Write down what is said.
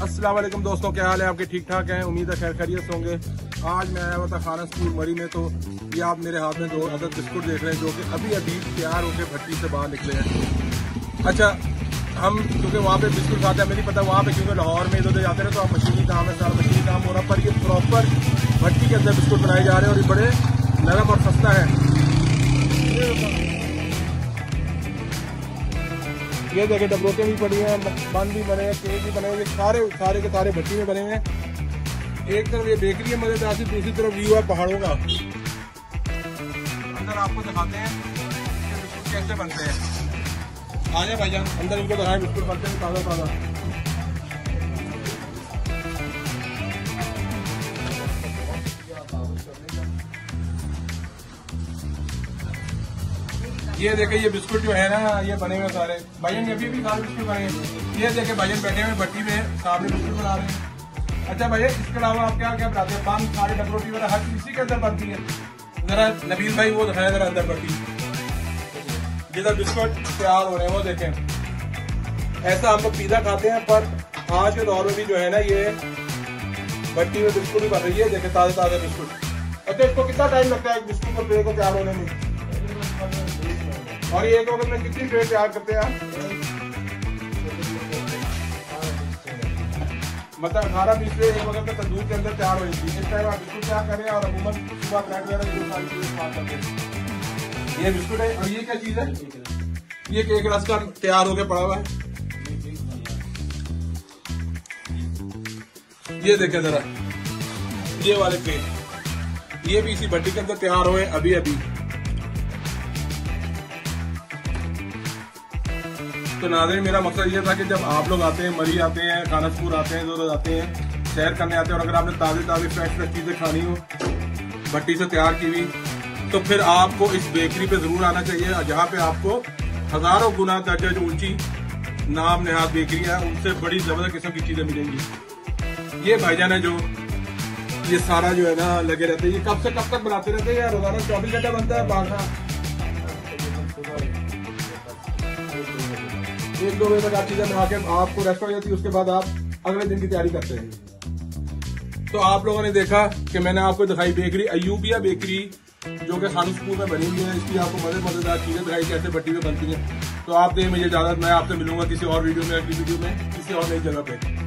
अस्सलाम वालेकुम दोस्तों, क्या हाल है आपके? ठीक ठाक हैं, उम्मीद है खैर खैरियत से होंगे। आज मैं आया हुआ था खाना स्कूल मरी में, तो ये आप मेरे हाथ में 2 अदद बिस्कुट देख रहे हैं जो कि अभी अभी तैयार होकर भट्टी से बाहर निकले हैं। अच्छा, हम क्योंकि वहाँ पे बिस्कुट खाते हैं, हमें नहीं पता वहाँ पे, क्योंकि लाहौर में इधर जाते हैं तो आप मशीनी काम है, सारा मशीनी काम हो रहा, पर ये प्रॉपर भट्टी के अंदर बिस्कुट बनाए जा रहे हैं और ये बड़े नरम और सस्ता है। ये देखे डबरोटे भी पड़ी हैं, बन भी बने हैं, केक भी बने हुए, सारे के सारे भट्टी में बने हुए हैं। एक तरफ ये बेकरी है मजेदार सी, दूसरी तरफ व्यू है पहाड़ों का। अंदर आपको दिखाते हैं कि बिस्कुट कैसे बनते हैं। आ जाए भाईजान, अंदर इनको दिखाएं बिस्कुट बनते हैं ताज़ा ताज़ा। ये देखे ये बिस्कुट जो है ना, ये बने हुए सारे भाईजान, ये भी सारे बिस्कुट बने हैं। ये देखे भाईजान बैठे हुए भट्टी में सामने बिस्कुट बना रहे हैं। अच्छा भैया, इसके अलावा आप क्या क्या बनाते हैं? पान, सारे डबरोटी वगैरह हर चीज इसी के अंदर बनती है। जरा नबील भाई वो दिखाया जरा अंदर भट्टी जिधर बिस्कुट तैयार हो रहे हैं, वो देखें। ऐसा हम लोग पिज़्ज़ा खाते हैं, पर आज के दौर में भी जो है ना, ये भट्टी में बिस्कुट भी बन रही है। देखें ताज़े ताज़े बिस्कुट। अच्छा, इसको कितना टाइम लगता है एक बिस्कुट को ट्रे को तैयार होने में? और ये एक वक्त में कितनी ट्रे तैयार करते हैं आप? मतलब 18-20 ट्रे एक वक्त में तंदूर के अंदर तैयार हो जाती है। इस टाइम आप बिस्कुट तैयार करें और अमूमन सुबह ब्रेड वगैरह ये सारी चीजें इस्तेमाल करते हैं। ये बिस्कुट है। और ये क्या चीज है? ये केक रस का तैयार होकर पड़ा हुआ है। ये देखें जरा, ये वाले केक, ये भी इसी भट्टी के अंदर तैयार हुए अभी अभी। तो नाज़रीन, मेरा मकसद ये था कि जब आप लोग आते हैं, मरी आते हैं, खाना स्कूल आते हैं, इधर आते हैं, सैर करने आते हैं, और अगर आपने ताज़ी ताज़ी फ्रेश चीज़ें खानी हो भट्टी से तैयार की हुई, तो फिर आपको इस बेकरी पे ज़रूर आना चाहिए, जहाँ पे आपको हज़ारों गुना दर्जे जो ऊंची नाम नेहाद बेकरियाँ हैं, उनसे बड़ी ज़बरदस्त किस्म की चीज़ें मिलेंगी। ये भाईजान है जो ये सारा जो है ना लगे रहते हैं। ये कब से कब तक बनाते रहते हैं? या रोजाना 24 घंटा बनता है? बारह 1-2 बजे तक आप चीजें बना के आपको रेस्ट हो जाती है, उसके बाद आप अगले दिन की तैयारी करते हैं। तो आप लोगों ने देखा कि मैंने आपको दिखाई बेकरी, अयूबिया बेकरी, जो कि खानू स्कूल में बनी हुई है। इसकी आपको मजेदार चीजें दिखाई कैसे भट्टी में बनती हैं। तो आप दें मुझे इजाजत, मैं आपसे मिलूंगा किसी और वीडियो में, अगली वीडियो में किसी और नई जगह पे।